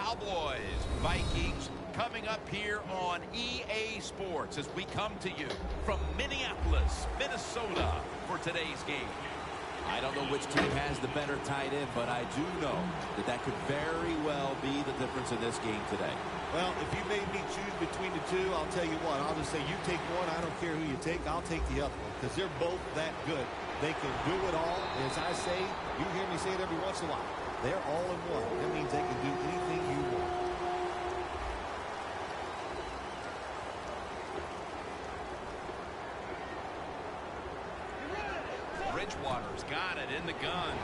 Cowboys, Vikings, coming up here on EA Sports as we come to you from Minneapolis, Minnesota for today's game. I don't know which team has the better tight end, but I do know that that could very well be the difference in this game today. Well, if you made me choose between the two, I'll tell you what. I'll just say you take one. I don't care who you take. I'll take the other one because they're both that good. They can do it all. As I say, you hear me say it every once in a while. They're all in one. That means they can do anything you want. Bridgewater's got it in the gun.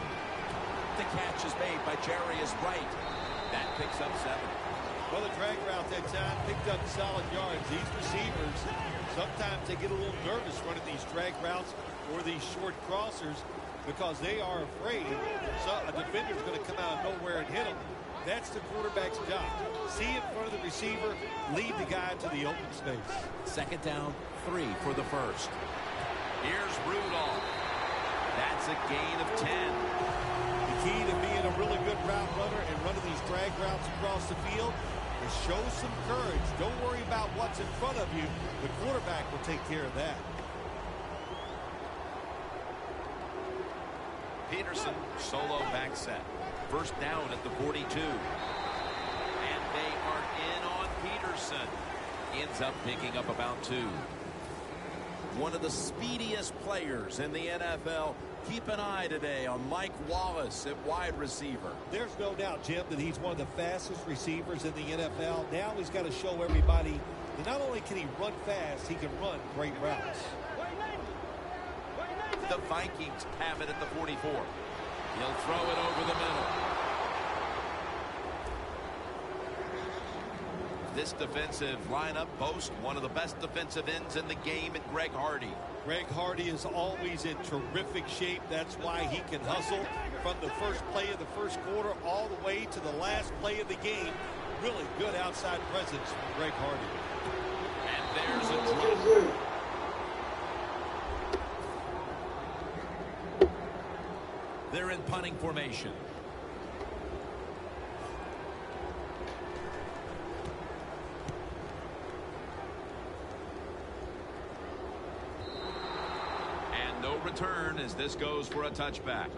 The catch is made by Jarius Wright. That picks up 7. Well, the drag route that time picked up solid yards. These receivers, sometimes they get a little nervous running these drag routes or these short crossers because they are afraid a defender's going to come out of nowhere and hit them. That's the quarterback's job. See in front of the receiver, lead the guy to the open space. 2nd down, 3 for the first. Here's Rudolph. That's a gain of 10. The key to being a really good route runner and running these drag routes across the field is show some courage. Don't worry about what's in front of you. The quarterback will take care of that. Peterson, solo back set. 1st down at the 42. And they are in on Peterson. Ends up picking up about 2. One of the speediest players in the NFL. Keep an eye today on Mike Wallace at wide receiver. There's no doubt, Jim, that he's one of the fastest receivers in the NFL. Now he's got to show everybody that not only can he run fast, he can run great routes. The Vikings have it at the 44. He'll throw it over the middle. This defensive lineup boasts one of the best defensive ends in the game at Greg Hardy. Greg Hardy is always in terrific shape. That's why he can hustle from the first play of the first quarter all the way to the last play of the game. Really good outside presence from Greg Hardy. And there's a drop. They're in punting formation. And no return as this goes for a touchback.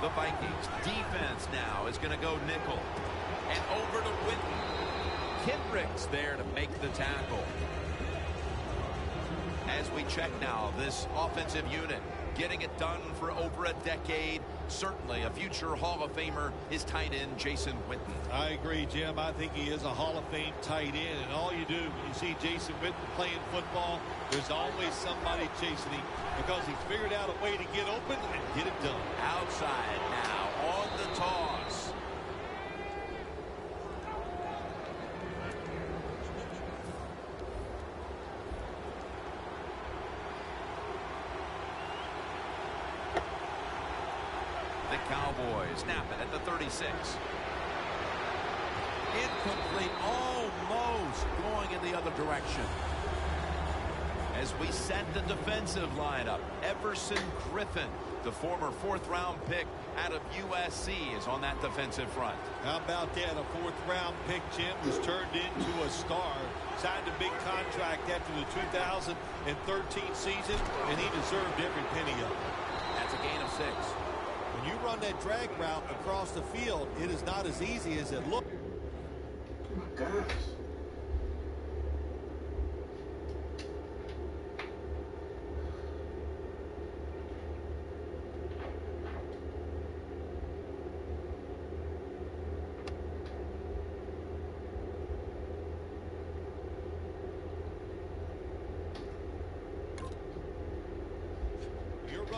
The Vikings defense now is going to go nickel. And over to Witten. Kendricks there to make the tackle. As we check now, this offensive unit getting it done for over a decade. Certainly a future Hall of Famer is tight end Jason Witten. I agree, Jim. I think he is a Hall of Fame tight end. And all you do when you see Jason Witten playing football, there's always somebody chasing him because he's figured out a way to get open and get it done. Outside now on the toss. The Cowboys snap it at the 36. Incomplete, almost going in the other direction. As we set the defensive lineup, Everson Griffin, the former 4th-round pick out of USC, is on that defensive front. How about that? A 4th-round pick, Jim, was turned into a star. Signed a big contract after the 2013 season, and he deserved every penny of it. That's a gain of 6. When you run that drag route across the field, it is not as easy as it looks. Oh my gosh.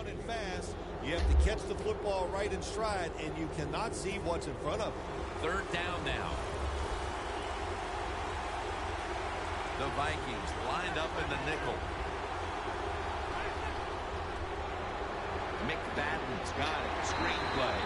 run and fast. You have to catch the football right in stride, and you cannot see what's in front of you. Third down now. The Vikings lined up in the nickel. McFadden's got it. Screenplay.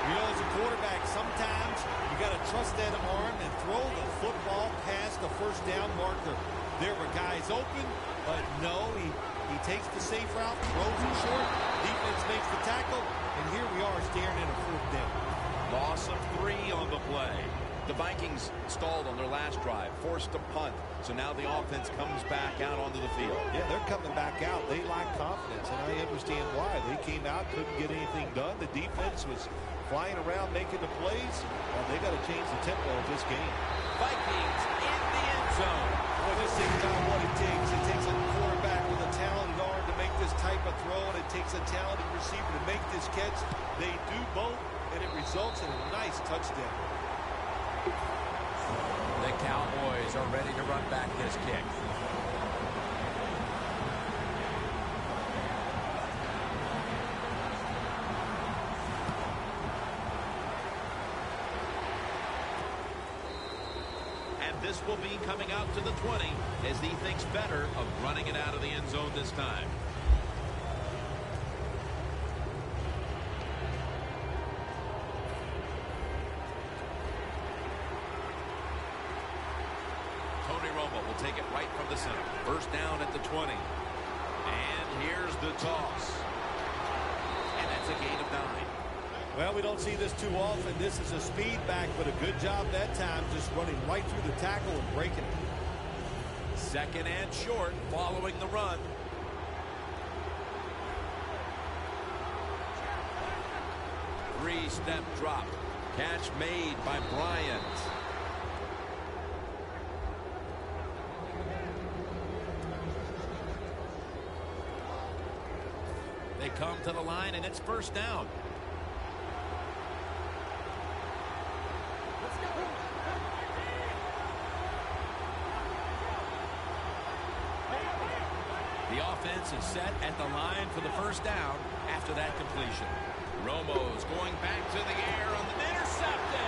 You know, as a quarterback, sometimes you got to trust that arm and throw the football past the first down marker. There were guys open, but no, he takes the safe route, throws it short, defense makes the tackle, and here we are staring at a fourth down. Loss of 3 on the play. The Vikings stalled on their last drive, forced a punt, so now the offense comes back out onto the field. Yeah, they're coming back out. They lack confidence, and I understand why. They came out, couldn't get anything done. The defense was flying around making the plays. Well, they got to change the tempo of this game. Vikings in the end zone. Well, this thing's got what it takes. It takes a quarterback with a talented arm to make this type of throw, and it takes a talented receiver to make this catch. They do both, and it results in a nice touchdown. The Cowboys are ready to run back this kick. And this will be coming out to the 20 as he thinks better of running it out of the end zone this time. Take it right from the center. First down at the 20. And here's the toss. And that's a gain of 9. Well, we don't see this too often. This is a speed back, but a good job that time just running right through the tackle and breaking it. Second and short following the run. Three-step drop. Catch made by Bryant. They come to the line, and it's first down. The offense is set at the line for the first down after that completion. Romo's going back to the air on the intercepted.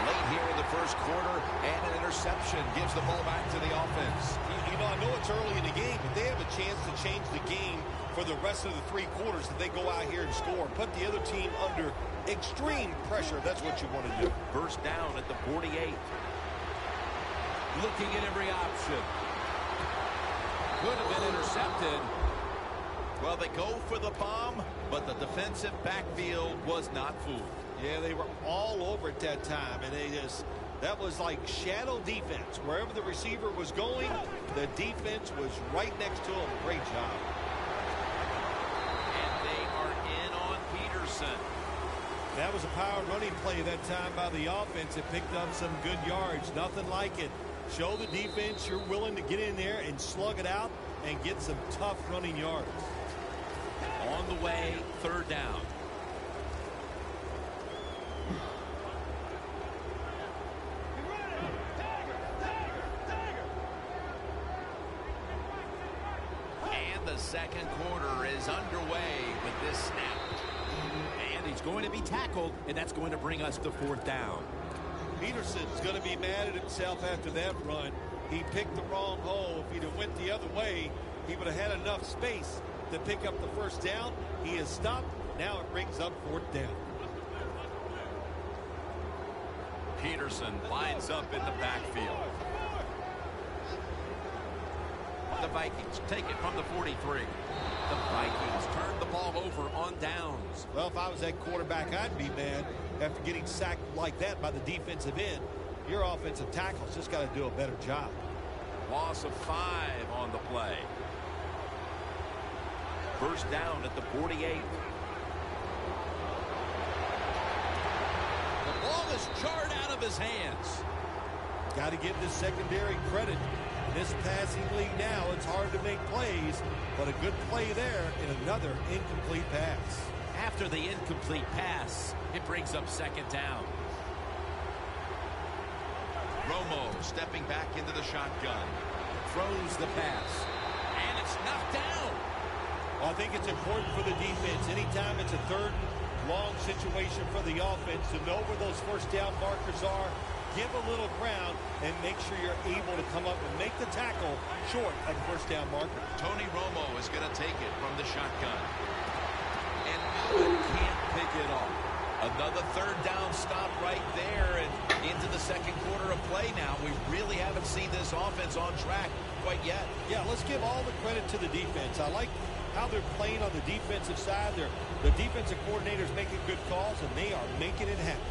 Late here in the first quarter, and an interception gives the ball back to the offense. You know, I know it's early in the game, but they have a chance to change the game for the rest of the 3 quarters if they go out here and score. Put the other team under extreme pressure. That's what you want to do. First down at the 48. Looking at every option. Could have been intercepted. Well, they go for the bomb, but the defensive backfield was not fooled. Yeah, they were all over at that time, and that was like shadow defense. Wherever the receiver was going, the defense was right next to him. Great job. And they are in on Peterson. That was a power running play that time by the offense. It picked up some good yards. Nothing like it. Show the defense you're willing to get in there and slug it out and get some tough running yards. On the way, third down. And the second quarter is underway with this snap. And he's going to be tackled, and that's going to bring us to fourth down. Peterson's going to be mad at himself after that run. He picked the wrong hole. If he'd have went the other way, he would have had enough space to pick up the first down. He has stopped. Now it brings up fourth down. Peterson lines up in the backfield. The Vikings take it from the 43. The Vikings turn the ball over on downs. Well, if I was that quarterback, I'd be mad after getting sacked like that by the defensive end. Your offensive tackle's just got to do a better job. Loss of 5 on the play. First down at the 48. The ball is jarred out of his hands. Got to give the secondary credit. In this passing league now, it's hard to make plays, but a good play there and another incomplete pass. After the incomplete pass, it brings up second down. Romo stepping back into the shotgun. Throws the pass. And it's knocked down. Well, I think it's important for the defense. Anytime it's a third long situation for the offense to know where those first down markers are, give a little ground, and make sure you're able to come up and make the tackle short of the first down marker. Tony Romo is going to take it from the shotgun. And Allen can't pick it off. Another third down stop right there, and into the second quarter of play now. We really haven't seen this offense on track quite yet. Yeah, let's give all the credit to the defense. I like how they're playing on the defensive side. The defensive coordinators making good calls, and they are making it happen.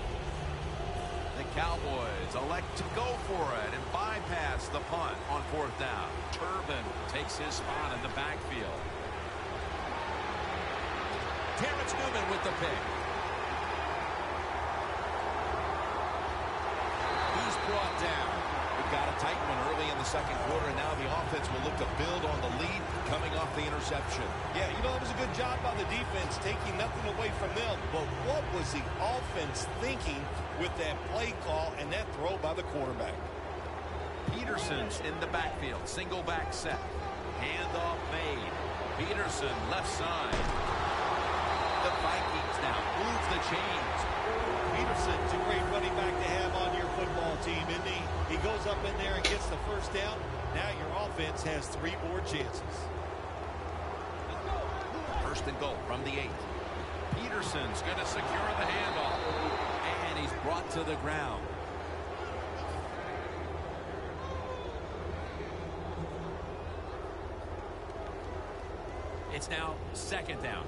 The Cowboys elect to go for it and bypass the punt on fourth down. Turbin takes his spot in the backfield. Terrence Newman with the pick. He's brought down. We've got a tight one early in the second quarter, and now the offense will look to build on the lead coming off the interception. Yeah, you know, it was a good job by the defense taking nothing away from them. But what was the offense thinking with that play call and that throw by the quarterback? Peterson's in the backfield. Single back set. Handoff made. Peterson left side. The Vikings now move the chains. Peterson's a great running back to have on your football team, isn't he? He goes up in there and gets the first down. Now your offense has 3 more chances. First and goal from the 8. Peterson's going to secure the handoff. And he's brought to the ground. It's now second down.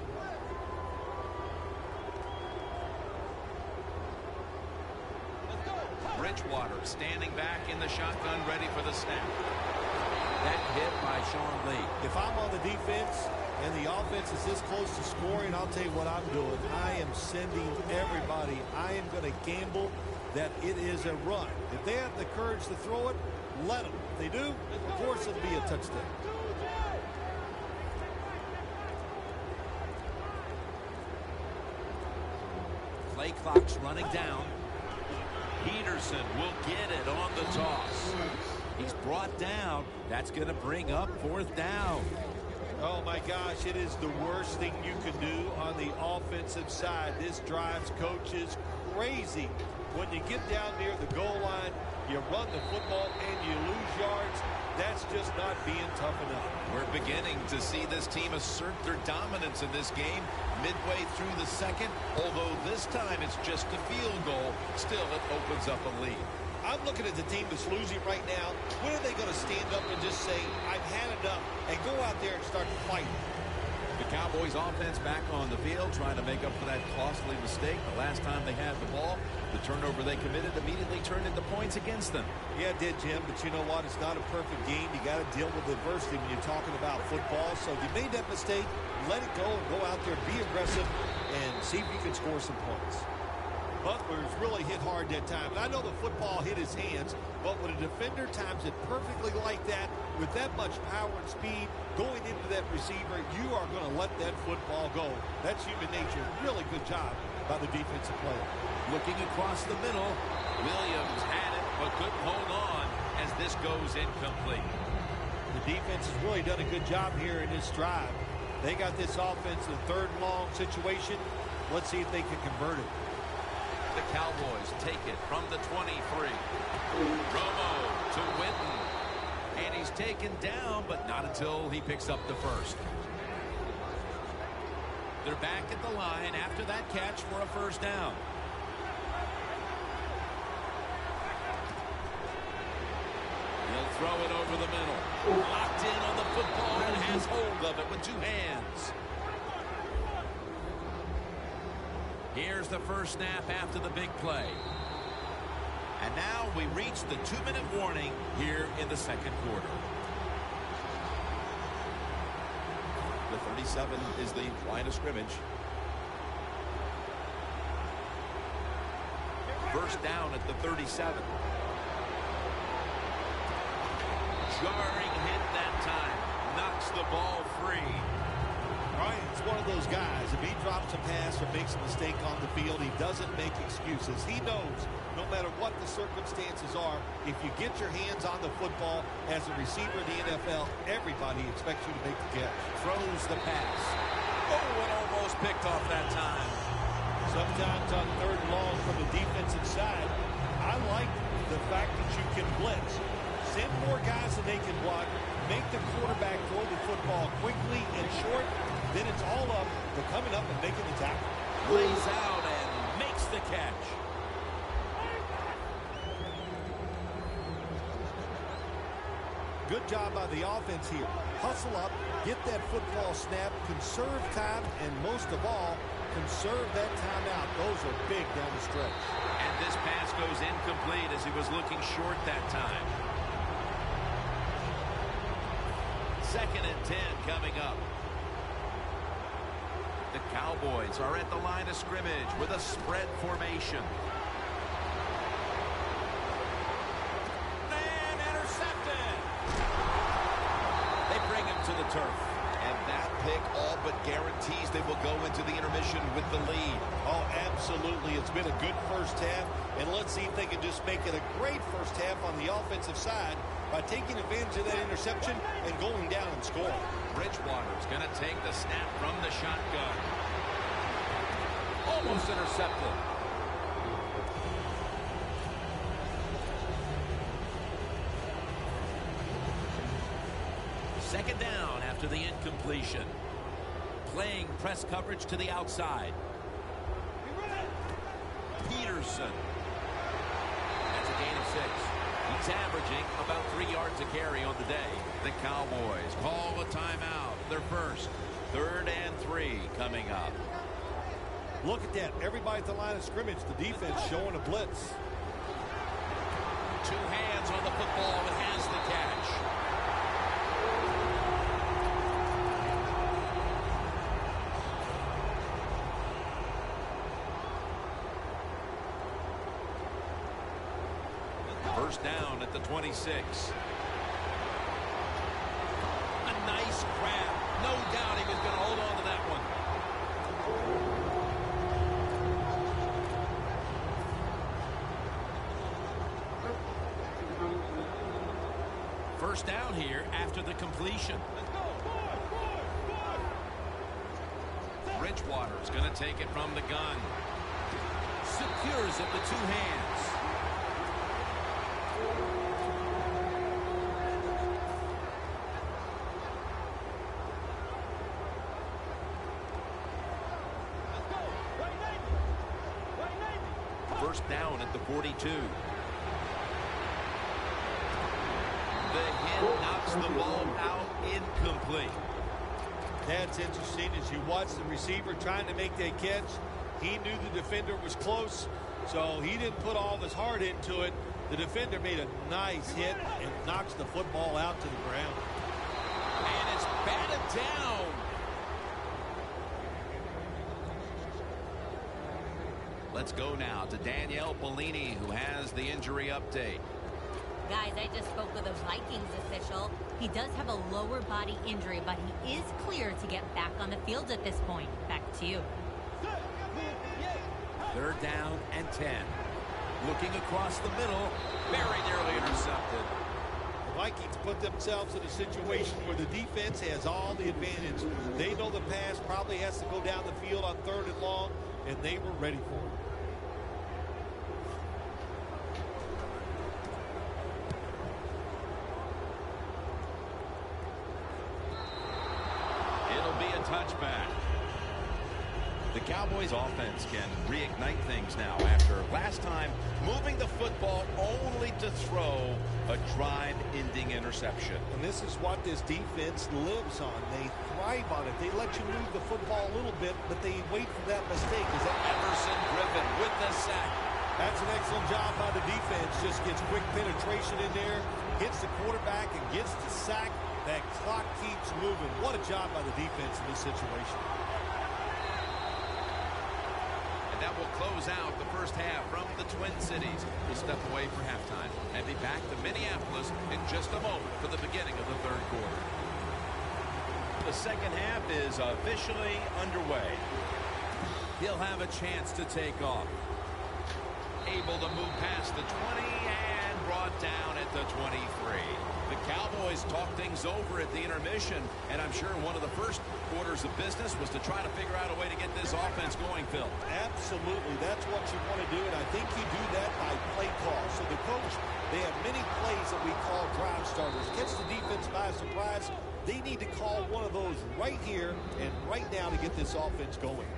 Bridgewater standing back in the shotgun, ready for the snap. That hit by Sean Lee. If I'm on the defense and the offense is this close to scoring, I'll tell you what I'm doing. I am sending everybody. I am going to gamble that it is a run. If they have the courage to throw it, let them. If they do, of course it'll be a touchdown. Play clock's running down. Peterson will get it on the toss. He's brought down. That's going to bring up fourth down. Oh, my gosh, it is the worst thing you can do on the offensive side. This drives coaches crazy. When you get down near the goal line, you run the football and you lose yards. That's just not being tough enough. We're beginning to see this team assert their dominance in this game midway through the second. Although this time it's just a field goal, still it opens up a lead. I'm looking at the team that's losing right now. When are they going to stand up and just say, I've had enough, and go out there and start to fight? The Cowboys offense back on the field trying to make up for that costly mistake. The last time they had the ball, the turnover they committed immediately turned into points against them. Yeah, it did, Jim, but you know what? It's not a perfect game. You got to deal with adversity when you're talking about football. So you made that mistake, let it go and go out there, be aggressive, and see if you can score some points. Butler's really hit hard that time. And I know the football hit his hands, but when a defender times it perfectly like that, with that much power and speed going into that receiver, you are going to let that football go. That's human nature. Really good job by the defensive player. Looking across the middle, Williams had it, but couldn't hold on as this goes incomplete. The defense has really done a good job here in this drive. They got this offense in a third and long situation. Let's see if they can convert it. The Cowboys take it from the 23. Romo to Winton. And he's taken down, but not until he picks up the first. They're back at the line after that catch for a first down. He'll throw it over the middle. Locked in on the football and has hold of it with 2 hands. Here's the first snap after the big play. And now we reach the 2-minute warning here in the second quarter. The 37 is the line of scrimmage. First down at the 37. Jarring hit that time. Knocks the ball free. Ryan's one of those guys. If he drops a pass or makes a mistake on the field, he doesn't make excuses. He knows no matter what the circumstances are, if you get your hands on the football as a receiver in the NFL, everybody expects you to make the catch. Throws the pass. Oh, it almost picked off that time. Sometimes on third and long from the defensive side, I like the fact that you can blitz. Send more guys than they can block. Make the quarterback throw the football quickly and short. Then it's all up to coming up and making the tackle. Lays out and makes the catch. Good job by the offense here. Hustle up, get that football snap, conserve time, and most of all, conserve that timeout. Those are big down the stretch. And this pass goes incomplete as he was looking short that time. 2nd and 10 coming up. The Cowboys are at the line of scrimmage with a spread formation. And intercepted. They bring him to the turf. And that pick all but guarantees they will go into the intermission with the lead. Oh, absolutely. It's been a good first half. And let's see if they can just make it a great first half on the offensive side by taking advantage of that interception and going down and scoring. Bridgewater's going to take the snap from the shotgun. Almost intercepted. Second down after the incompletion. Playing press coverage to the outside. Peterson. That's a gain of 6. He's averaging about 3 yards a carry on the day. The Cowboys call a timeout. Their first. 3rd and 3 coming up. Look at that. Everybody at the line of scrimmage. The defense showing a blitz. 2 hands on the football and has the catch. First down at the 26. A nice grab. No doubt he was going to hold on to that one. First down here after the completion. Bridgewater's going to take it from the gun. Secures it with 2 hands. First down at the 42. The hit knocks the ball out incomplete. That's interesting. As you watch the receiver trying to make that catch, he knew the defender was close, so he didn't put all of his heart into it. The defender made a nice hit and knocks the football out to the ground. And it's batted down. Let's go now to Danielle Bellini, who has the injury update. Guys, I just spoke with a Vikings official. He does have a lower body injury, but he is clear to get back on the field at this point. Back to you. 3rd down and 10. Looking across the middle. Very nearly intercepted. The Vikings put themselves in a situation where the defense has all the advantage. They know the pass probably has to go down the field on 3rd and long, and they were ready for it. It'll be a touchback. The Cowboys offense can reignite things now after last time moving the football only to throw a drive-ending interception. And this is what this defense lives on. They thrive on it. They let you move the football a little bit, but they wait for that mistake. Is that Everson Griffin with the sack. That's an excellent job by the defense. Just gets quick penetration in there, hits the quarterback, and gets the sack. That clock keeps moving. What a job by the defense in this situation. And that will close out the first half from the Twin Cities. We'll step away for halftime and be back to Minneapolis in just a moment for the beginning of the 3rd quarter. the second half is officially underway. He'll have a chance to take off. Able to move past the 20 and brought down at the 23. The Cowboys talked things over at the intermission, and I'm sure one of the first orders of business was to try to figure out a way to get this offense going, Phil. Absolutely. That's what you want to do, and I think you do that by play call. So the coach, they have many plays that we call drive starters. Catch the defense by surprise. They need to call one of those right here and right now to get this offense going.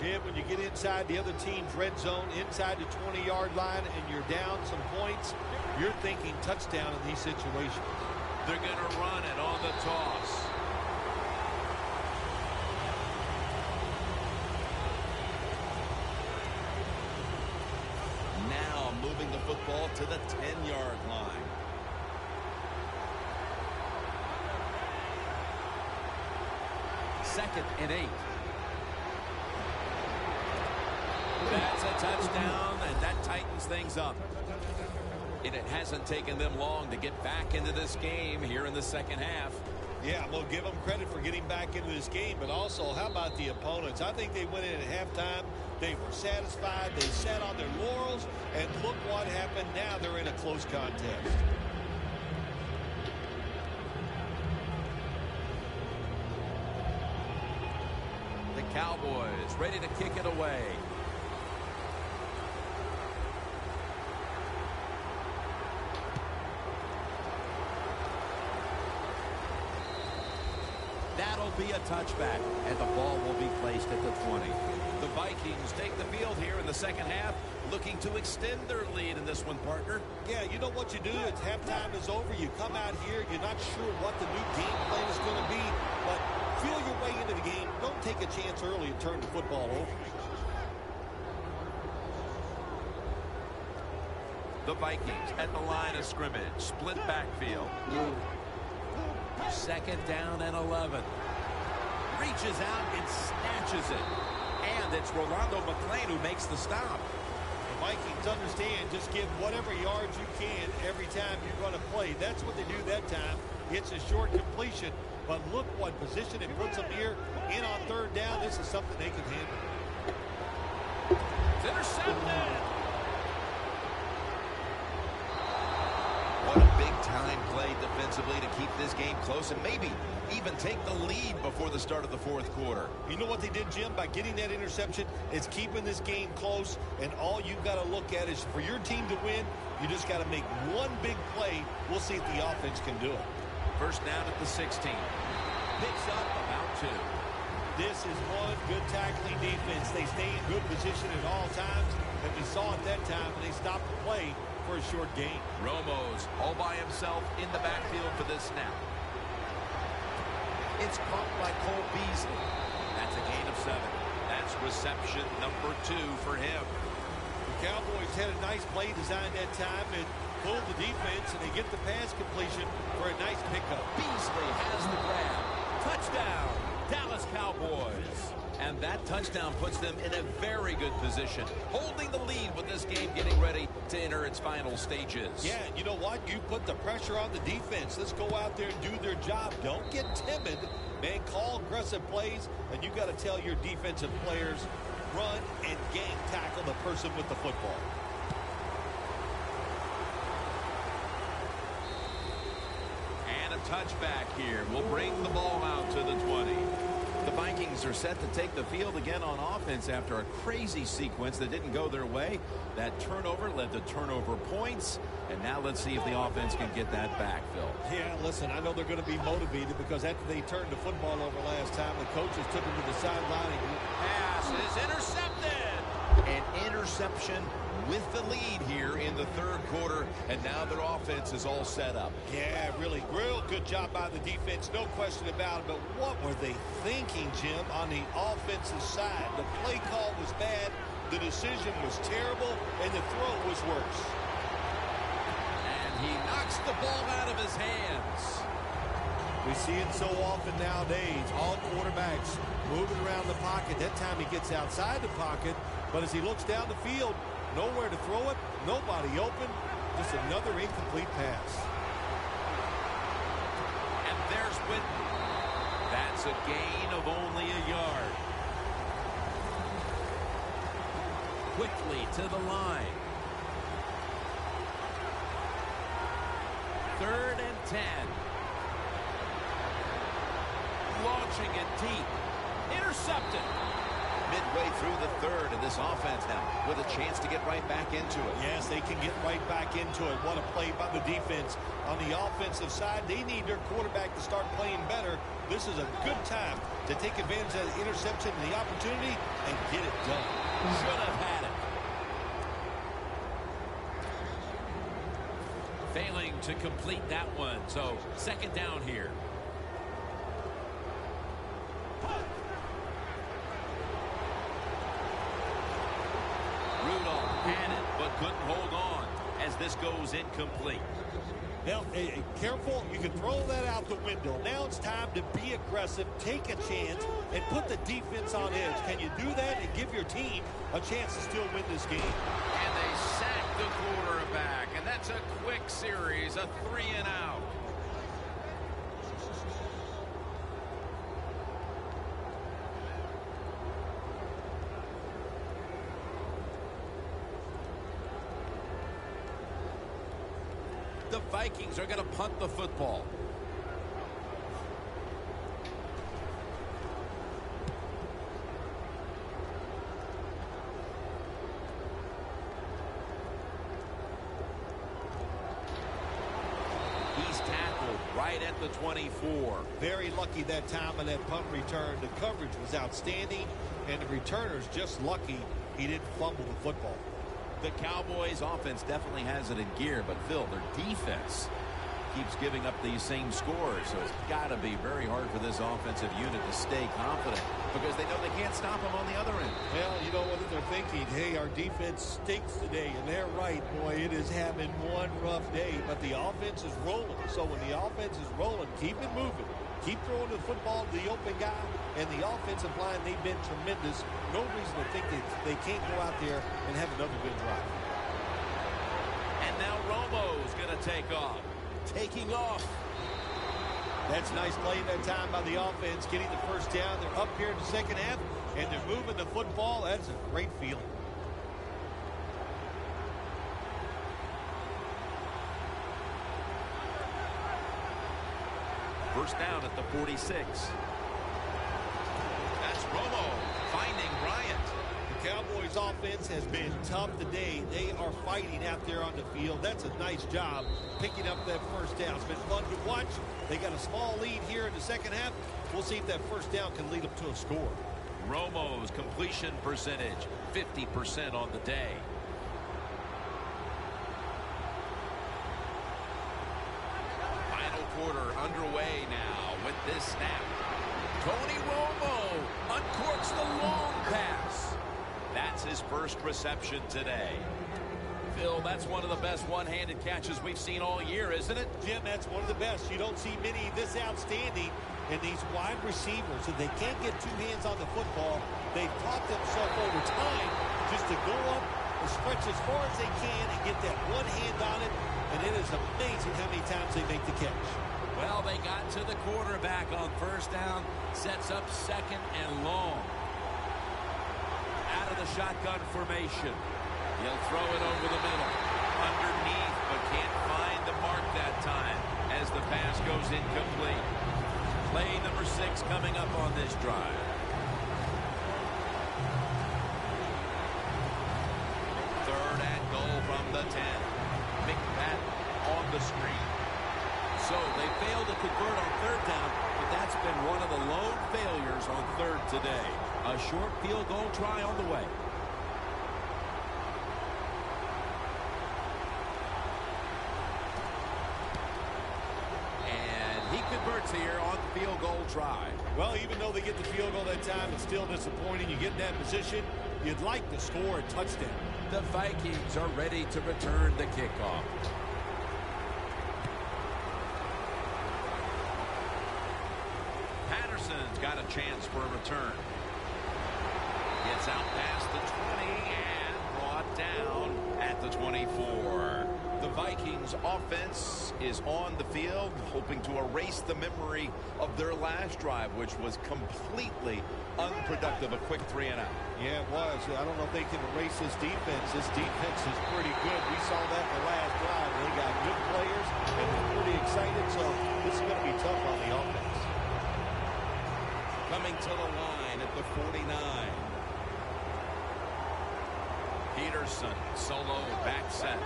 Jim, when you get inside the other team's red zone, inside the 20-yard line, and you're down some points, you're thinking touchdown in these situations. They're going to run it on the toss. Now moving the football to the 10-yard line. Second and 8. That's a touchdown, and that tightens things up. And it hasn't taken them long to get back into this game here in the second half. Yeah, we'll give them credit for getting back into this game, but also, how about the opponents? I think they went in at halftime. They were satisfied. They sat on their laurels, and look what happened. Now they're in a close contest. The Cowboys ready to kick it away. That'll be a touchback, and the ball will be placed at the 20. The Vikings take the field here in the second half, looking to extend their lead in this one, partner. Yeah, you know what you do? It's halftime is over. You come out here. You're not sure what the new game plan is going to be, but feel your way into the game. Don't take a chance early and turn the football over. The Vikings at the line of scrimmage. Split backfield. Second down and 11. Reaches out and snatches it. And it's Rolando McClain who makes the stop. The Vikings understand, just give whatever yards you can every time you run a play. That's what they do that time. It's a short completion, but look what position it puts them here. In on third down, this is something they can handle. It's intercepted. What a big-time play defensively to keep this game close and maybe even take the lead before the start of the fourth quarter. You know what they did, Jim? By getting that interception, it's keeping this game close, and all you've got to look at is for your team to win, you just got to make one big play. We'll see if the offense can do it. First down at the 16. Picks up about 2. This is one good tackling defense. They stay in good position at all times, and we saw it that time when they stopped the play for a short gain. Romo's all by himself in the backfield for this snap. It's caught by Cole Beasley. That's a gain of 7. That's reception number 2 for him. The Cowboys had a nice play design that time and pulled the defense, and they get the pass completion for a nice pickup. Beasley has the grab. Touchdown, Dallas Cowboys. And that touchdown puts them in a very good position, holding the lead with this game getting ready to enter its final stages. Yeah, you know what? You put the pressure on the defense. Let's go out there and do their job. Don't get timid. Man, call aggressive plays, and you got to tell your defensive players, run and gang tackle the person with the football. And a touchback here will bring the ball out to the 20. The Vikings are set to take the field again on offense after a crazy sequence that didn't go their way. That turnover led to turnover points. And now let's see if the offense can get that back, Phil. Yeah, listen, I know they're going to be motivated because after they turned the football over last time, the coaches took them to the sideline. Pass is intercepted. An interception with the lead here in the third quarter, and now their offense is all set up. Yeah, really, real good job by the defense, no question about it, but what were they thinking, Jim, on the offensive side? The play call was bad, the decision was terrible, and the throw was worse. And he knocks the ball out of his hands. We see it so often nowadays, all quarterbacks moving around the pocket. That time he gets outside the pocket, but as he looks down the field, nowhere to throw it, nobody open, just another incomplete pass. And there's Whitten. It's a gain of only a yard. Quickly to the line. 3rd and 10. Launching it deep. Intercepted. Midway through the 3rd, and this offense now with a chance to get right back into it. Yes, they can get right back into it. What a play by the defense. On the offensive side, they need their quarterback to start playing better. This is a good time to take advantage of the interception and the opportunity and get it done. Should have had it. Failing to complete that one, so 2nd down here. Rudolph had it, but couldn't hold on as this goes incomplete. Now, careful, you can throw that out the window. Now it's time to be aggressive, take a chance, and put the defense on edge. Can you do that and give your team a chance to still win this game? And they sack the quarterback, and that's a quick series, a 3-and-out. The Vikings are going to punt the football. He's tackled right at the 24. Very lucky that time on that punt return. The coverage was outstanding, and the returner's just lucky he didn't fumble the football. The Cowboys offense definitely has it in gear, but Phil, their defense keeps giving up these same scores, so it's got to be very hard for this offensive unit to stay confident because they know they can't stop them on the other end. Well, you know what they're thinking, hey, our defense stinks today, and they're right. Boy, it is having one rough day, but the offense is rolling. So when the offense is rolling, keep it moving. Keep throwing the football to the open guy, and the offensive line, they've been tremendous. No reason to think that they can't go out there and have another good drive. And now Romo's going to take off. Taking off. That's a nice play that time by the offense, getting the first down. They're up here in the 2nd half, and they're moving the football. That's a great feeling. First down at the 46. That's Romo finding Bryant. The Cowboys offense has been tough today. They are fighting out there on the field. That's a nice job picking up that first down. It's been fun to watch. They got a small lead here in the 2nd half. We'll see if that first down can lead up to a score. Romo's completion percentage, 50% on the day. Final quarter underway now with this snap. Tony Romo uncorks the long pass. That's his first reception today. Phil, that's one of the best one-handed catches we've seen all year, isn't it? Jim, that's one of the best. You don't see many this outstanding. And these wide receivers, if they can't get two hands on the football, they've taught themselves over time just to go up and stretch as far as they can and get that one hand on it. And it is amazing how many times they make the catch. Well, they got to the quarterback on first down, sets up 2nd and long. Out of the shotgun formation. He'll throw it over the middle. Underneath, but can't find the mark that time as the pass goes incomplete. Play number 6 coming up on this drive. Third and goal from the 10. McMadden on the screen. So they failed to convert on 3rd down, but that's been one of the lone failures on 3rd today. A short field goal try on the way. And he converts here on the field goal try. Well, even though they get the field goal that time, it's still disappointing. You get in that position, you'd like to score a touchdown. The Vikings are ready to return the kickoff. Patterson's got a chance for a return. Gets out past the 20 and brought down at the 24. The Vikings offense is on the field, hoping to erase the memory of their last drive, which was completely unproductive. A quick 3 and out. Yeah, it was. I don't know if they can erase this defense. This defense is pretty good. We saw that in the last drive. They got good players, and they're pretty excited, so this is going to be tough on the offense. Coming to the line at the 49. Peterson, solo back set.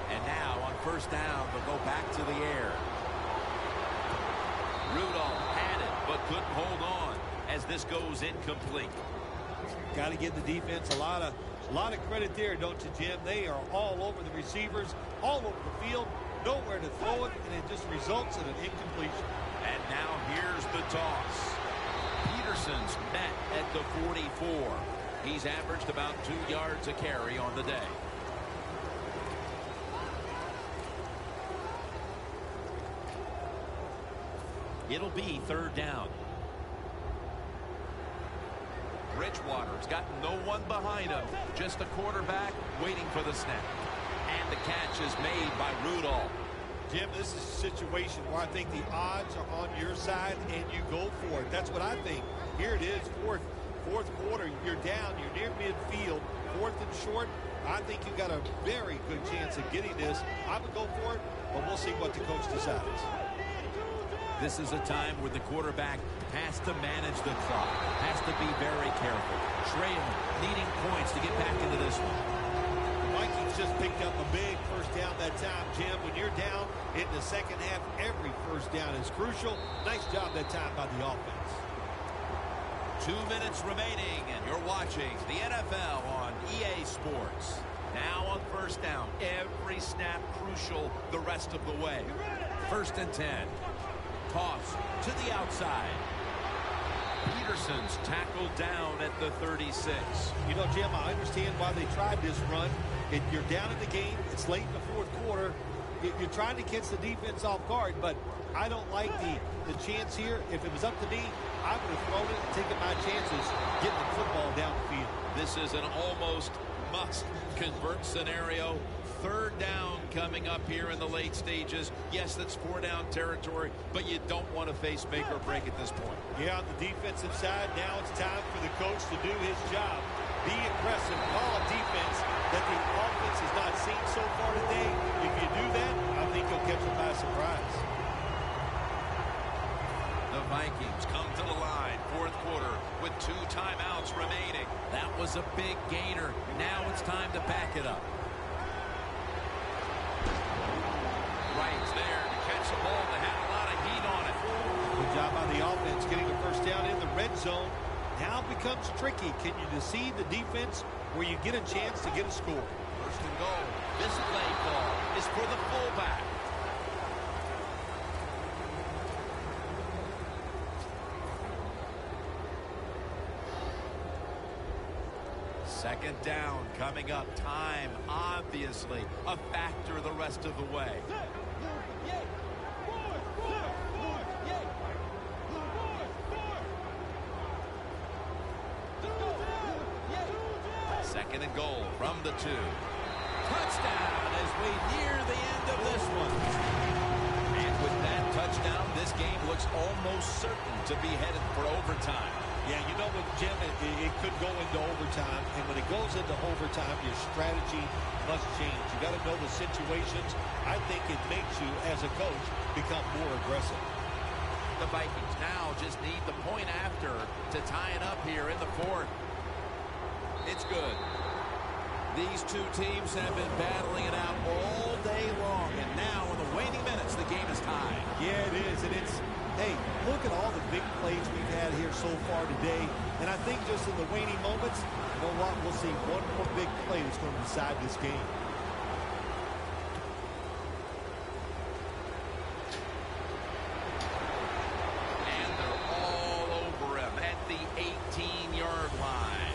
And now on first down, they'll go back to the air. Rudolph had it, but couldn't hold on as this goes incomplete. Got to give the defense a lot of credit there, don't you, Jim? They are all over the receivers, all over the field, nowhere to throw it, and it just results in an incompletion. And now here's the toss. Peterson's met at the 44. He's averaged about 2 yards a carry on the day. It'll be third down. Bridgewater's got no one behind him. Just a quarterback waiting for the snap. And the catch is made by Rudolph. Jim, this is a situation where I think the odds are on your side and you go for it. That's what I think. Here it is, fourth quarter. You're down. You're near midfield. Fourth and short. I think you got a very good chance of getting this. I would go for it, but we'll see what the coach decides. This is a time where the quarterback has to manage the clock, has to be very careful. Trailing, needing points to get back into this one. The Vikings just picked up a big first down that time, Jim. When you're down in the second half, every first down is crucial. Nice job that time by the offense. 2 minutes remaining, and you're watching the NFL on EA Sports. Now on first down, every snap crucial the rest of the way. First and 10. Toss to the outside. Peterson's tackled down at the 36. You know, Jim, I understand why they tried this run. You're down in the game. It's late in the fourth quarter. You're trying to catch the defense off guard, but I don't like the chance here. If it was up to me, I would have thrown it and taken my chances getting the football down the field. This is an almost must-convert scenario. Third down coming up here in the late stages. Yes, that's 4-down territory, but you don't want to face make or break at this point. Yeah, on the defensive side, now it's time for the coach to do his job. Be aggressive, call a defense that the offense has not seen so far today. If you do that, I think you'll catch them by surprise. The Vikings come to the line, fourth quarter, with 2 timeouts remaining. That was a big gainer. Now it's time to back it up. Wright's there to catch the ball that had a lot of heat on it. Good job by the offense getting the first down in the red zone. Now it becomes tricky. Can you deceive the defense where you get a chance to get a score? First and goal. This play call is for the fullback. Second down coming up. Time, obviously, a factor the rest of the way. Second and goal from the 2. Touchdown as we near the end of this one. And with that touchdown, this game looks almost certain to be headed for overtime. Yeah, you know what, Jim, it could go into overtime, and when it goes into overtime, your strategy must change. You got to know the situations. I think it makes you, as a coach, become more aggressive. The Vikings now just need the point after to tie it up here in the fourth. It's good. These two teams have been battling it out all day long, and now in the waning minutes, the game is tied. Yeah, it is, and it's, hey, look at all the big plays we've had here so far today, and I think just in the waning moments, you know what, we'll see one more big play that's going to decide this game. And they're all over him at the 18-yard line.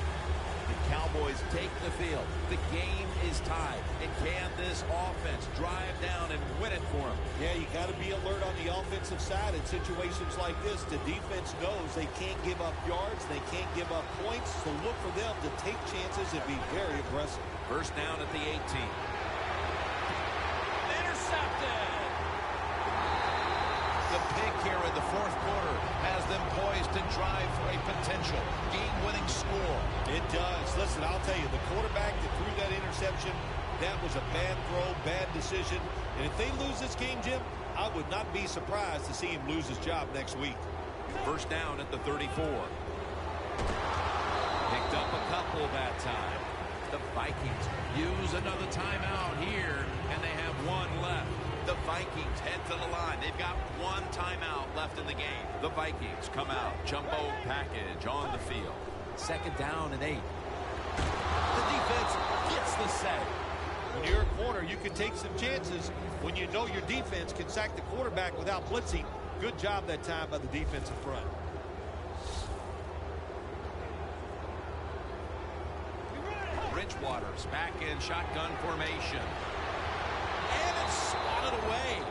The Cowboys take the field. The game is tied. And can this offense drive down and win it for them? Yeah, you got to be alert on the offensive side in situations like this. The defense knows they can't give up yards. They can't give up points. So look for them to take chances and be very aggressive. First down at the 18. closing drive for a potential game-winning score. It does. Listen, I'll tell you, the quarterback that threw that interception, that was a bad throw, bad decision. And if they lose this game, Jim, I would not be surprised to see him lose his job next week. First down at the 34. Picked up a couple that time. The Vikings use another timeout here, and they have one left. The Vikings head to the line. They've got one timeout left in the game. The Vikings come out. Jumbo package on the field. Second down and 8. The defense gets the save. When you're a corner, you can take some chances when you know your defense can sack the quarterback without blitzing. Good job that time by the defensive front. Bridgewater's back in shotgun formation. And it's swatted away.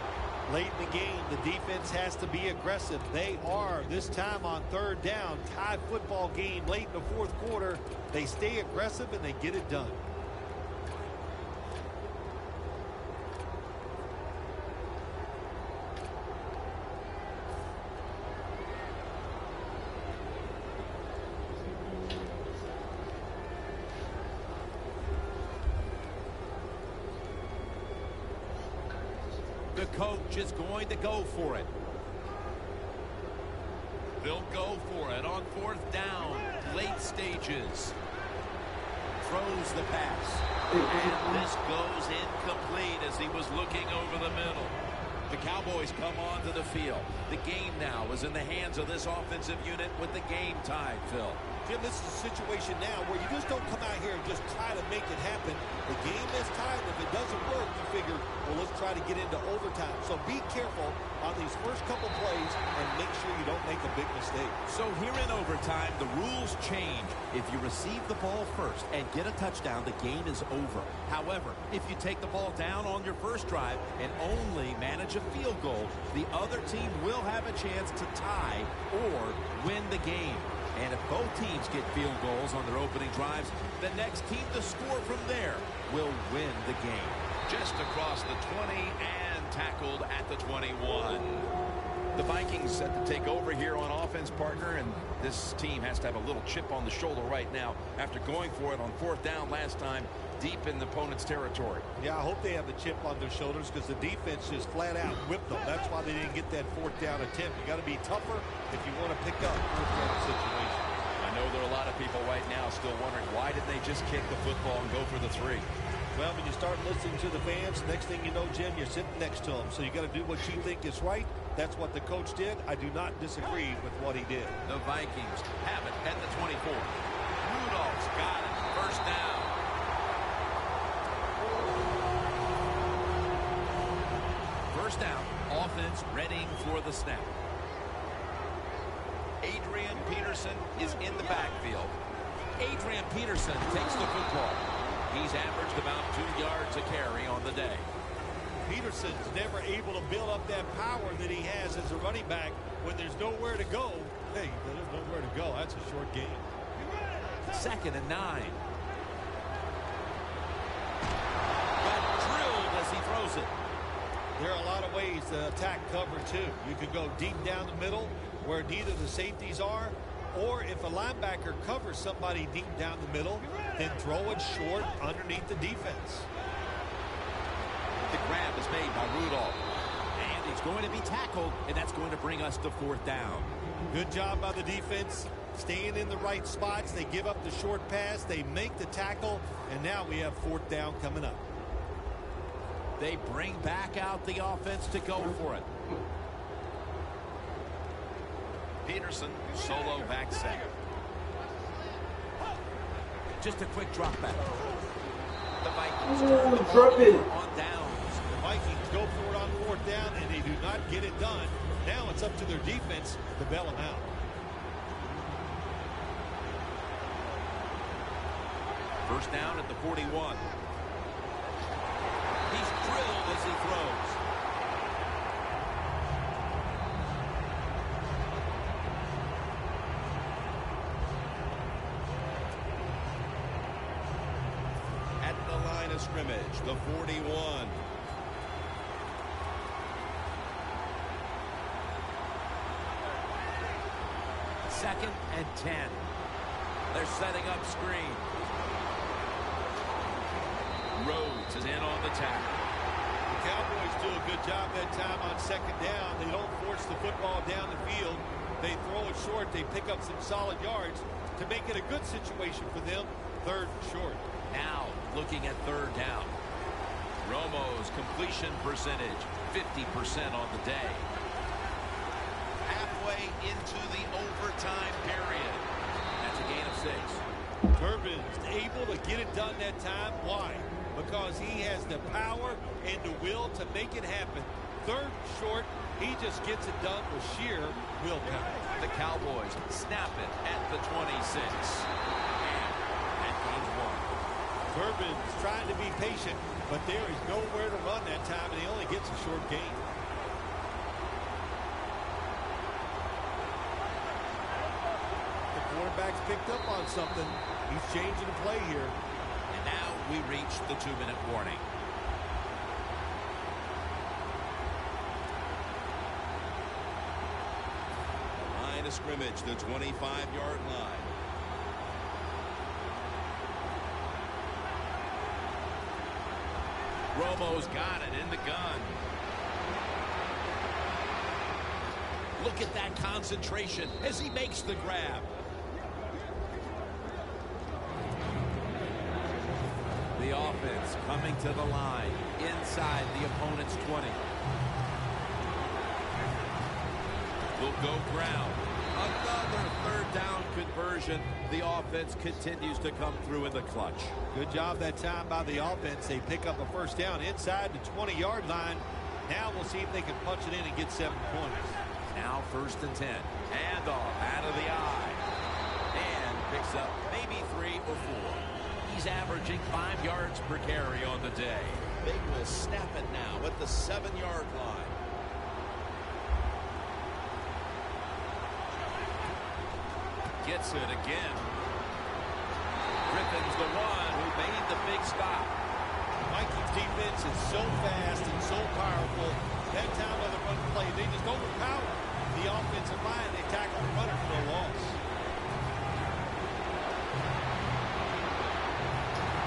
Late in the game, the defense has to be aggressive. They are, this time on third down. Tie football game late in the fourth quarter. They stay aggressive and they get it done. The coach is going to go for it. They'll go for it on fourth down. Late stages. Throws the pass. And this goes incomplete as he was looking over the middle. The Cowboys come onto the field. The game now is in the hands of this offensive unit with the game tied, Phil. Jim, this is a situation now where you just don't come out here and just try to make it happen. The game is tied. If it doesn't work, you figure, well, let's try to get into overtime. So be careful on these first couple plays and make sure you don't make a big mistake. So here in overtime, the rules change. If you receive the ball first and get a touchdown, the game is over. However, if you take the ball down on your first drive and only manage a field goal, the other team will have a chance to tie or win the game. And if both teams get field goals on their opening drives, the next team to score from there will win the game. Just across the 20 and tackled at the 21. The Vikings set to take over here on offense, partner, and this team has to have a little chip on the shoulder right now after going for it on fourth down last time deep in the opponent's territory. Yeah, I hope they have a chip on their shoulders because the defense just flat out whipped them. That's why they didn't get that fourth down attempt. You got to be tougher if you want to pick up fourth down situation. I know there are a lot of people right now still wondering why did they just kick the football and go for the 3? Well, when you start listening to the fans, next thing you know, Jim, you're sitting next to them. So you got to do what you think is right. That's what the coach did. I do not disagree with what he did. The Vikings have it at the 24. Rudolph's got it. First down. First down. Offense readying for the snap. Adrian Peterson is in the backfield. Adrian Peterson takes the football. He's averaged about 2 yards a carry on the day. Peterson's never able to build up that power that he has as a running back when there's nowhere to go. Hey, there's nowhere to go. That's a short game. Second and 9. Got drilled as he throws it. There are a lot of ways to attack cover, too. You can go deep down the middle where neither the safeties are, or if a linebacker covers somebody deep down the middle, then throw it short underneath the defense. The grab is made by Rudolph. And he's going to be tackled, and that's going to bring us to fourth down. Good job by the defense, staying in the right spots. They give up the short pass, they make the tackle, and now we have fourth down coming up. They bring back out the offense to go for it. Peterson, solo back center. Just a quick drop back. The Vikings turn the ball over on downs. The Vikings go for it on fourth down, and they do not get it done. Now it's up to their defense to bail them out. First down at the 41. He's drilled as he throws. At the line of scrimmage, the 41. 2nd and 10. They're setting up screen. Rhodes is in on the tackle. The Cowboys do a good job that time on 2nd down. They don't force the football down the field. They throw it short. They pick up some solid yards to make it a good situation for them. 3rd and short. Now looking at 3rd down. Romo's completion percentage, 50% on the day. Halfway into the overtime period. That's a gain of 6. Durbin's able to get it done that time. Why? Because he has the power and the will to make it happen. 3rd and short. He just gets it done with sheer willpower. The Cowboys snap it at the 26. And that gains 1. Durbin's trying to be patient, but there is nowhere to run that time, and he only gets a short gain. The quarterback's picked up on something. He's changing the play here. And now we reach the 2-minute warning. Line of scrimmage, the 25-yard line. Romo's got it in the gun. Look at that concentration as he makes the grab. The offense coming to the line inside the opponent's 20. Will go ground. Another 3rd down conversion. The offense continues to come through in the clutch. Good job that time by the offense. They pick up a 1st down inside the 20-yard line. Now we'll see if they can punch it in and get 7 points. Now 1st and 10. Handoff out of the eye. And picks up maybe 3 or 4. He's averaging 5 yards per carry on the day. They will snap it now at the 7-yard line. Gets it again. Griffin's the one who made the big stop. Vikings defense is so fast and so powerful. That time of the run play, they just overpower the offensive line. They tackle the runner for a loss.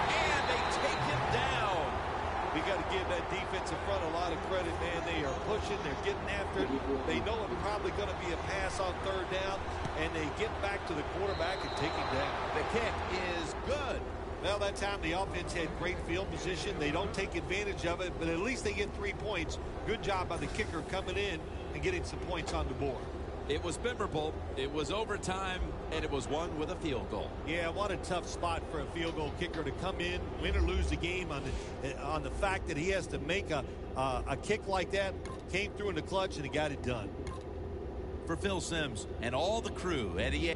And they take him down. We got to give that defensive front a lot of credit, man. They are pushing. They're getting after it. They know it's probably going to be a pass on 3rd down, and they get back to the quarterback and take him down. The kick is good. Well, that time the offense had great field position. They don't take advantage of it, but at least they get 3 points. Good job by the kicker coming in and getting some points on the board. It was memorable. It was overtime, and it was won with a field goal. Yeah, what a tough spot for a field goal kicker to come in, win or lose the game on the fact that he has to make a kick like that. Came through in the clutch, and he got it done. For Phil Simms and all the crew at EA.